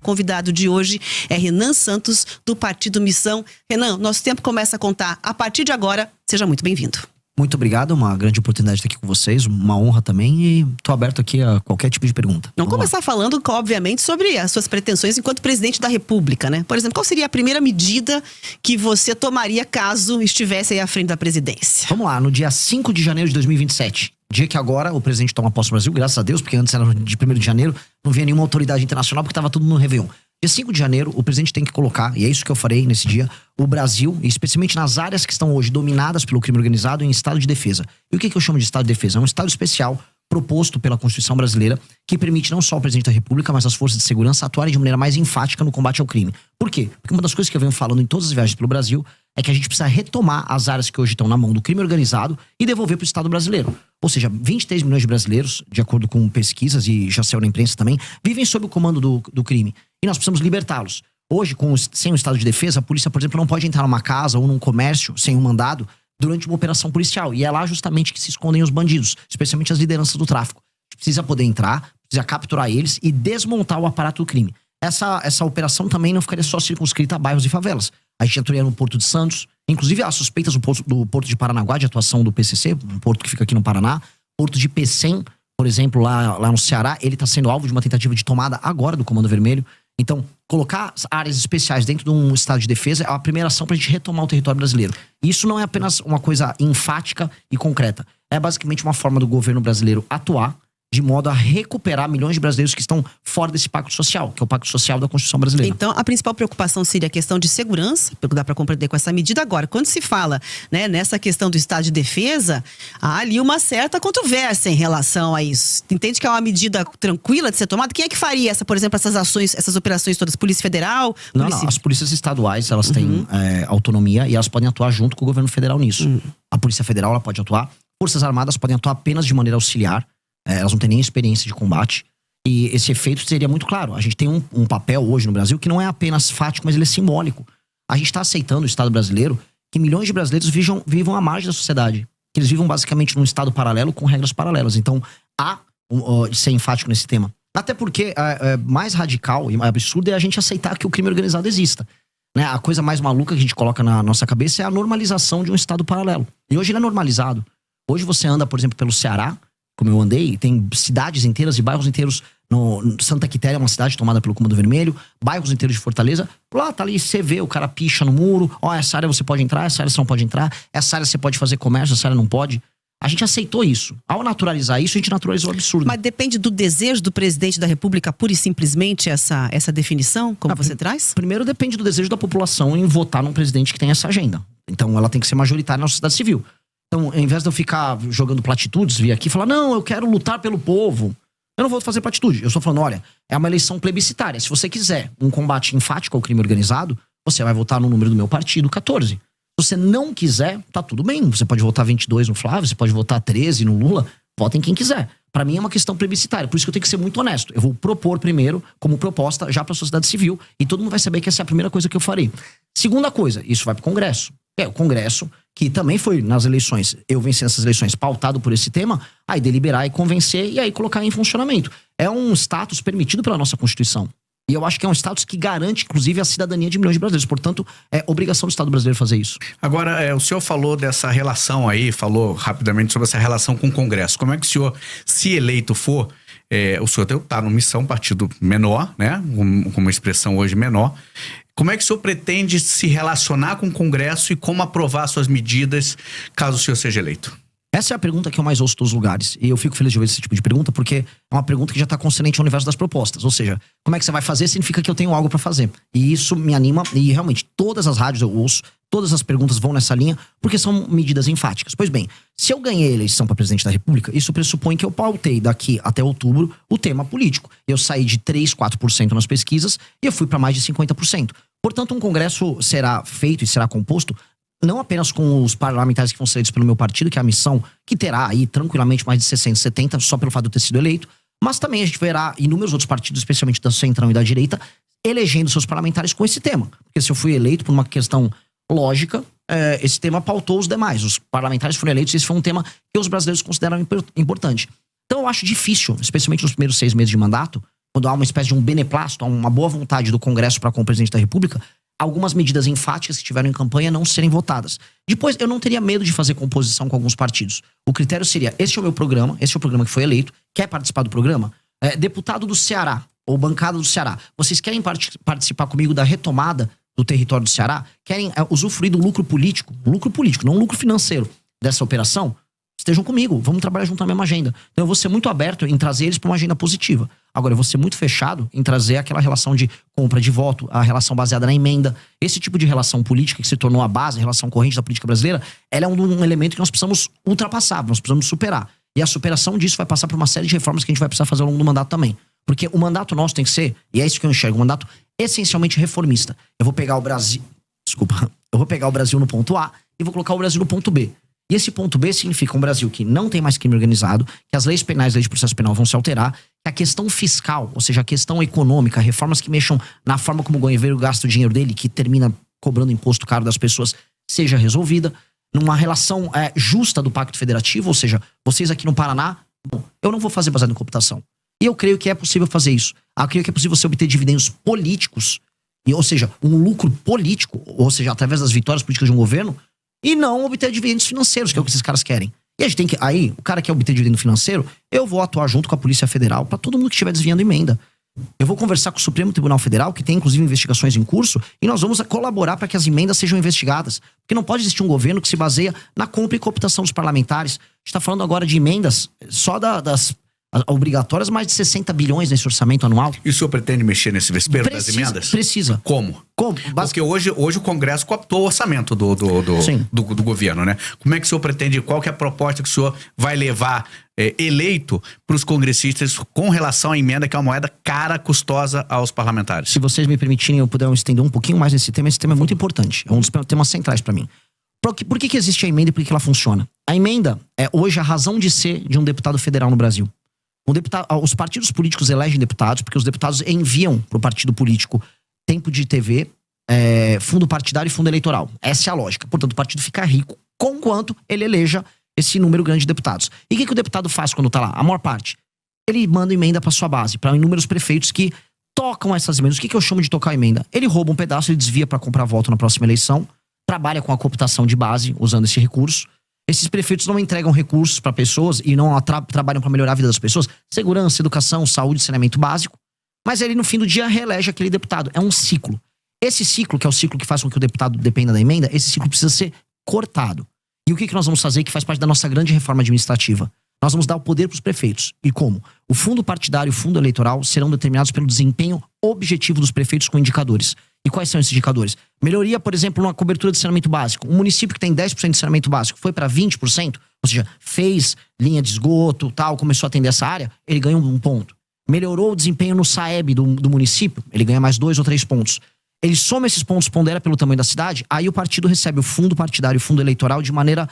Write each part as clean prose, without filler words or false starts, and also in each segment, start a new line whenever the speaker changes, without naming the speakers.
Convidado de hoje é Renan Santos, do Partido Missão. Renan, nosso tempo começa a contar a partir de agora. Seja muito bem-vindo.
Muito obrigado, uma grande oportunidade de estar aqui com vocês, uma honra também, e estou aberto aqui a qualquer tipo de pergunta.
Vamos começar falando, obviamente, sobre as suas pretensões enquanto presidente da República, né? Por exemplo, qual seria a primeira medida que você tomaria caso estivesse aí à frente da presidência?
Vamos lá, no dia 5 de janeiro de 2027, dia que agora o presidente toma posse no Brasil, graças a Deus, porque antes era de 1º de janeiro, não vinha nenhuma autoridade internacional porque estava tudo no Réveillon. Dia 5 de janeiro, o presidente tem que colocar, e é isso que eu farei nesse dia, o Brasil, especialmente nas áreas que estão hoje dominadas pelo crime organizado, em estado de defesa. E o que eu chamo de estado de defesa? É um estado especial proposto pela Constituição brasileira que permite não só o presidente da República, mas as forças de segurança atuarem de maneira mais enfática no combate ao crime. Por quê? Porque uma das coisas que eu venho falando em todas as viagens pelo Brasil é que a gente precisa retomar as áreas que hoje estão na mão do crime organizado e devolver para o Estado brasileiro. Ou seja, 23 milhões de brasileiros, de acordo com pesquisas e já saiu na imprensa também, vivem sob o comando do crime. E nós precisamos libertá-los. Hoje, sem o estado de defesa, a polícia, por exemplo, não pode entrar numa casa ou num comércio sem um mandado durante uma operação policial. E é lá justamente que se escondem os bandidos, especialmente as lideranças do tráfico. A gente precisa poder entrar, precisa capturar eles e desmontar o aparato do crime. Essa operação também não ficaria só circunscrita a bairros e favelas. A gente entraria no Porto de Santos, inclusive há suspeitas do Porto de Paranaguá de atuação do PCC, um porto que fica aqui no Paraná. Porto de Pecém, por exemplo, lá no Ceará, ele está sendo alvo de uma tentativa de tomada agora do Comando Vermelho. Então, colocar áreas especiais dentro de um estado de defesa é a primeira ação para a gente retomar o território brasileiro. E isso não é apenas uma coisa enfática e concreta. É basicamente uma forma do governo brasileiro atuar de modo a recuperar milhões de brasileiros que estão fora desse pacto social, que é o pacto social da Constituição brasileira.
Então, a principal preocupação seria a questão de segurança, dá para compreender com essa medida. Agora, quando se fala, né, nessa questão do estado de defesa, há ali uma certa controvérsia em relação a isso. Entende que é uma medida tranquila de ser tomada? Quem é que faria, por exemplo, essas ações, essas operações todas? Polícia Federal?
Não, as polícias estaduais, elas têm autonomia e elas podem atuar junto com o governo federal nisso. A Polícia Federal, ela pode atuar. Forças Armadas podem atuar apenas de maneira auxiliar. Elas não têm nem experiência de combate. E esse efeito seria muito claro. A gente tem um papel hoje no Brasil que não é apenas fático, mas ele é simbólico. A gente está aceitando o Estado brasileiro que milhões de brasileiros vivam à margem da sociedade. Que eles vivam basicamente num Estado paralelo com regras paralelas. Então, há de ser enfático nesse tema. Até porque mais radical e absurdo é a gente aceitar que o crime organizado exista. Né? A coisa mais maluca que a gente coloca na nossa cabeça é a normalização de um Estado paralelo. E hoje ele é normalizado. Hoje você anda, por exemplo, pelo Ceará, como eu andei, tem cidades inteiras e bairros inteiros. Santa Quitéria é uma cidade tomada pelo Comando Vermelho, bairros inteiros de Fortaleza. Lá tá ali, você vê, o cara picha no muro. Essa área você pode entrar, essa área você não pode entrar. Essa área você pode fazer comércio, essa área não pode. A gente aceitou isso. Ao naturalizar isso, a gente naturalizou o absurdo.
Mas depende do desejo do presidente da República, pura e simplesmente, essa definição, como você traz?
Primeiro depende do desejo da população em votar num presidente que tem essa agenda. Então ela tem que ser majoritária na sociedade civil. Então, ao invés de eu ficar jogando platitudes, vir aqui e falar, não, eu quero lutar pelo povo. Eu não vou fazer platitude. Eu estou falando, olha, é uma eleição plebiscitária. Se você quiser um combate enfático ao crime organizado, você vai votar no número do meu partido, 14. Se você não quiser, tá tudo bem. Você pode votar 22 no Flávio, você pode votar 13 no Lula. Votem quem quiser. Para mim é uma questão plebiscitária. Por isso que eu tenho que ser muito honesto. Eu vou propor primeiro, como proposta, já para a sociedade civil. E todo mundo vai saber que essa é a primeira coisa que eu farei. Segunda coisa, isso vai para o Congresso. O Congresso, que também foi nas eleições, eu venci nessas eleições pautado por esse tema, aí deliberar e convencer e aí colocar em funcionamento. É um status permitido pela nossa Constituição. E eu acho que é um status que garante, inclusive, a cidadania de milhões de brasileiros. Portanto, é obrigação do Estado brasileiro fazer isso.
Agora, o senhor falou dessa relação aí, falou rapidamente sobre essa relação com o Congresso. Como é que o senhor, se eleito for, o senhor está no Missão, partido menor, né? Com uma expressão hoje menor. Como é que o senhor pretende se relacionar com o Congresso e como aprovar suas medidas caso o senhor seja eleito?
Essa é a pergunta que eu mais ouço dos lugares. E eu fico feliz de ouvir esse tipo de pergunta, porque é uma pergunta que já está consonante ao universo das propostas. Ou seja, como é que você vai fazer significa que eu tenho algo para fazer. E isso me anima. E realmente, todas as rádios eu ouço, todas as perguntas vão nessa linha, porque são medidas enfáticas. Pois bem, se eu ganhei a eleição para presidente da República, isso pressupõe que eu pautei daqui até outubro o tema político. Eu saí de 3, 4% nas pesquisas e eu fui para mais de 50%. Portanto, um congresso será feito e será composto não apenas com os parlamentares que vão ser eleitos pelo meu partido, que é a Missão, que terá aí tranquilamente mais de 60, 70, só pelo fato de eu ter sido eleito, mas também a gente verá inúmeros outros partidos, especialmente da centrão e da direita, elegendo seus parlamentares com esse tema. Porque se eu fui eleito por uma questão lógica, esse tema pautou os demais. Os parlamentares foram eleitos e esse foi um tema que os brasileiros consideram importante. Então eu acho difícil, especialmente nos primeiros 6 meses de mandato, quando há uma espécie de um beneplácito, uma boa vontade do Congresso para com o presidente da República, algumas medidas enfáticas que tiveram em campanha não serem votadas. Depois, eu não teria medo de fazer composição com alguns partidos. O critério seria, este é o meu programa, este é o programa que foi eleito, quer participar do programa? Deputado do Ceará, ou bancada do Ceará, vocês querem participar comigo da retomada do território do Ceará? Querem usufruir do lucro político, não lucro financeiro dessa operação? Estejam comigo, vamos trabalhar junto na mesma agenda. Então eu vou ser muito aberto em trazer eles para uma agenda positiva. Agora eu vou ser muito fechado em trazer aquela relação de compra de voto, a relação baseada na emenda. Esse tipo de relação política que se tornou a base, a relação corrente da política brasileira, ela é um elemento que nós precisamos ultrapassar, nós precisamos superar. E a superação disso vai passar por uma série de reformas que a gente vai precisar fazer ao longo do mandato também. Porque o mandato nosso tem que ser, e é isso que eu enxergo, um mandato essencialmente reformista. Eu vou pegar o Brasil no ponto A e vou colocar o Brasil no ponto B. E esse ponto B significa um Brasil que não tem mais crime organizado, que as leis penais e leis de processo penal vão se alterar, que a questão fiscal, ou seja, a questão econômica, reformas que mexam na forma como o governo gasta o dinheiro dele, que termina cobrando imposto caro das pessoas, seja resolvida, numa relação justa do Pacto Federativo, ou seja, vocês aqui no Paraná, bom, eu não vou fazer baseado em computação. E eu creio que é possível fazer isso. Eu creio que é possível você obter dividendos políticos, ou seja, um lucro político, ou seja, através das vitórias políticas de um governo, e não obter dividendos financeiros, que é o que esses caras querem. E a gente tem que... Aí, o cara quer obter dividendo financeiro, eu vou atuar junto com a Polícia Federal para todo mundo que estiver desviando emenda. Eu vou conversar com o Supremo Tribunal Federal, que tem inclusive investigações em curso, e nós vamos colaborar para que as emendas sejam investigadas. Porque não pode existir um governo que se baseia na compra e cooptação dos parlamentares. A gente está falando agora de emendas só das obrigatórias, mais de 60 bilhões nesse orçamento anual.
E o senhor pretende mexer nesse vespeiro das emendas?
Precisa.
Como? Porque hoje o Congresso cooptou o orçamento do governo, né? Como é que o senhor pretende, qual que é a proposta que o senhor vai levar eleito para os congressistas com relação à emenda, que é uma moeda cara, custosa aos parlamentares?
Se vocês me permitirem, eu puder estender um pouquinho mais nesse tema. Esse tema é muito importante. É um dos temas centrais para mim. Por que existe a emenda e por que ela funciona? A emenda é hoje a razão de ser de um deputado federal no Brasil. Os partidos políticos elegem deputados porque os deputados enviam para o partido político tempo de TV, fundo partidário e fundo eleitoral. Essa é a lógica. Portanto, o partido fica rico conquanto ele eleja esse número grande de deputados. E o que o deputado faz quando está lá? A maior parte. Ele manda emenda para sua base, para inúmeros prefeitos que tocam essas emendas. O que eu chamo de tocar emenda? Ele rouba um pedaço, ele desvia para comprar voto na próxima eleição, trabalha com a cooptação de base usando esse recurso. Esses prefeitos não entregam recursos para pessoas e não trabalham para melhorar a vida das pessoas. Segurança, educação, saúde, saneamento básico. Mas ele, no fim do dia, reelege aquele deputado. É um ciclo. Esse ciclo, que é o ciclo que faz com que o deputado dependa da emenda, esse ciclo precisa ser cortado. E o que nós vamos fazer, que faz parte da nossa grande reforma administrativa? Nós vamos dar o poder para os prefeitos. E como? O fundo partidário e o fundo eleitoral serão determinados pelo desempenho objetivo dos prefeitos com indicadores. E quais são esses indicadores? Melhoria, por exemplo, na cobertura de saneamento básico. Um município que tem 10% de saneamento básico foi para 20%, ou seja, fez linha de esgoto, tal, começou a atender essa área, ele ganha um ponto. Melhorou o desempenho no SAEB do município, ele ganha mais 2 ou 3 pontos. Ele soma esses pontos, pondera pelo tamanho da cidade, aí o partido recebe o fundo partidário e o fundo eleitoral de maneira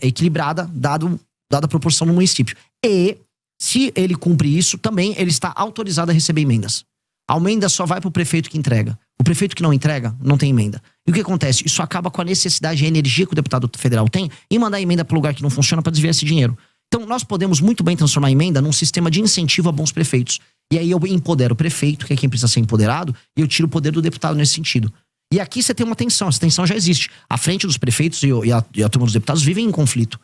equilibrada, dada a proporção no município. E, se ele cumpre isso, também ele está autorizado a receber emendas. A emenda só vai para o prefeito que entrega. O prefeito que não entrega, não tem emenda. E o que acontece? Isso acaba com a necessidade e a energia que o deputado federal tem em mandar a emenda para o lugar que não funciona para desviar esse dinheiro. Então, nós podemos muito bem transformar a emenda num sistema de incentivo a bons prefeitos. E aí eu empodero o prefeito, que é quem precisa ser empoderado, e eu tiro o poder do deputado nesse sentido. E aqui você tem uma tensão, essa tensão já existe. A frente dos prefeitos e a turma dos deputados vivem em conflito.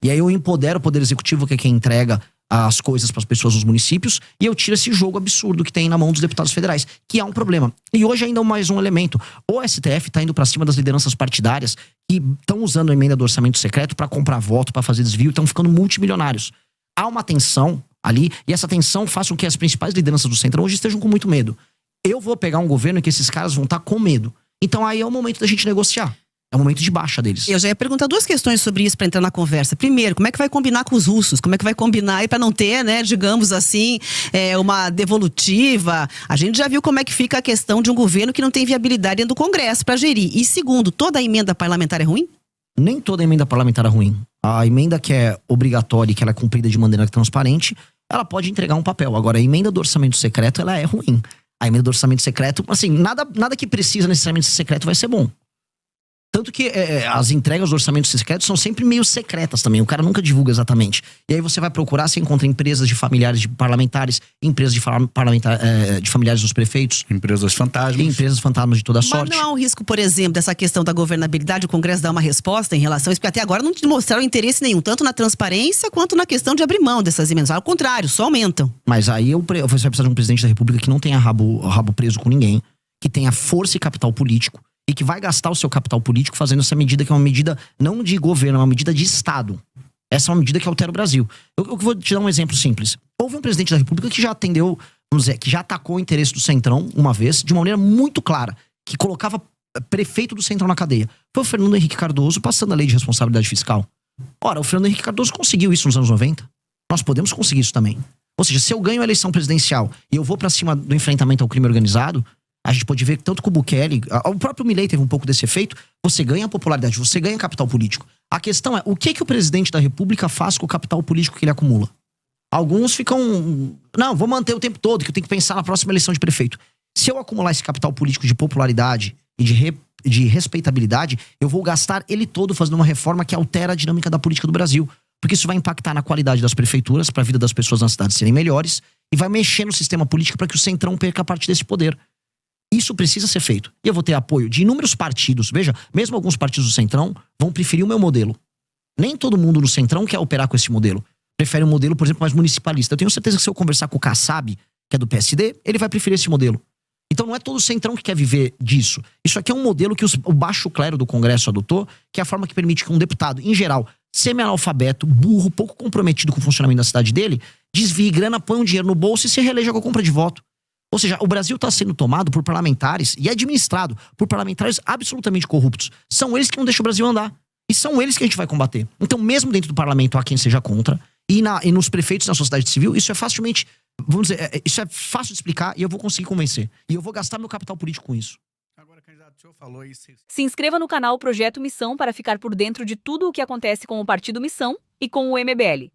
E aí eu empodero o poder executivo, que é quem entrega as coisas para as pessoas nos municípios, e eu tiro esse jogo absurdo que tem na mão dos deputados federais, que é um problema. E hoje ainda mais um elemento. O STF está indo para cima das lideranças partidárias que estão usando a emenda do orçamento secreto para comprar voto, para fazer desvio, estão ficando multimilionários. Há uma tensão ali, e essa tensão faz com que as principais lideranças do Centrão hoje estejam com muito medo. Eu vou pegar um governo em que esses caras vão estar com medo. Então aí é o momento da gente negociar. É o momento de baixa deles.
Eu já ia perguntar 2 questões sobre isso para entrar na conversa. Primeiro, como é que vai combinar com os russos? Como é que vai combinar aí para não ter, né, digamos assim, uma devolutiva? A gente já viu como é que fica a questão de um governo que não tem viabilidade dentro do Congresso para gerir. E segundo, toda a emenda parlamentar é ruim?
Nem toda emenda parlamentar é ruim. A emenda que é obrigatória e que ela é cumprida de maneira transparente, ela pode entregar um papel. Agora, a emenda do orçamento secreto, ela é ruim. A emenda do orçamento secreto, assim, nada que precisa necessariamente ser secreto vai ser bom. Tanto que as entregas do orçamento secreto são sempre meio secretas também. O cara nunca divulga exatamente. E aí você vai procurar, você encontra empresas de familiares de parlamentares, empresas de familiares dos prefeitos.
Empresas fantasmas.
E empresas fantasmas de toda sorte.
Mas não há um risco, por exemplo, dessa questão da governabilidade, o Congresso dar uma resposta em relação a isso, porque até agora não mostraram interesse nenhum, tanto na transparência quanto na questão de abrir mão dessas emendas. Ao contrário, só aumentam.
Mas aí você vai precisar de um presidente da República que não tenha rabo preso com ninguém, que tenha força e capital político, e que vai gastar o seu capital político fazendo essa medida, que é uma medida não de governo, é uma medida de Estado. Essa é uma medida que altera o Brasil. Eu vou te dar um exemplo simples. Houve um presidente da República que já atendeu, vamos dizer, que já atacou o interesse do Centrão uma vez, de uma maneira muito clara, que colocava prefeito do Centrão na cadeia. Foi o Fernando Henrique Cardoso passando a lei de responsabilidade fiscal. Ora, o Fernando Henrique Cardoso conseguiu isso nos anos 90. Nós podemos conseguir isso também. Ou seja, se eu ganho a eleição presidencial e eu vou pra cima do enfrentamento ao crime organizado, a gente pode ver que tanto com o Bukele, o próprio Milei teve um pouco desse efeito, você ganha popularidade, você ganha capital político. A questão é, o que o presidente da República faz com o capital político que ele acumula? Alguns ficam, não, vou manter o tempo todo, que eu tenho que pensar na próxima eleição de prefeito. Se eu acumular esse capital político de popularidade e de respeitabilidade, eu vou gastar ele todo fazendo uma reforma que altera a dinâmica da política do Brasil. Porque isso vai impactar na qualidade das prefeituras, para a vida das pessoas nas cidades serem melhores, e vai mexer no sistema político para que o Centrão perca parte desse poder. Isso precisa ser feito. E eu vou ter apoio de inúmeros partidos. Veja, mesmo alguns partidos do Centrão vão preferir o meu modelo. Nem todo mundo no Centrão quer operar com esse modelo. Prefere um modelo, por exemplo, mais municipalista. Eu tenho certeza que se eu conversar com o Kassab, que é do PSD, ele vai preferir esse modelo. Então não é todo o Centrão que quer viver disso. Isso aqui é um modelo que o baixo clero do Congresso adotou, que é a forma que permite que um deputado, em geral, semi-analfabeto, burro, pouco comprometido com o funcionamento da cidade dele, desvie grana, põe um dinheiro no bolso e se reeleja com a compra de voto. Ou seja, o Brasil está sendo tomado por parlamentares e administrado por parlamentares absolutamente corruptos. São eles que não deixam o Brasil andar. E são eles que a gente vai combater. Então, mesmo dentro do parlamento, há quem seja contra. E nos prefeitos, na sociedade civil, isso é facilmente, vamos dizer, isso é fácil de explicar e eu vou conseguir convencer. E eu vou gastar meu capital político com isso.
Agora, candidato, o senhor falou isso.
Se inscreva no canal Projeto Missão para ficar por dentro de tudo o que acontece com o Partido Missão e com o MBL.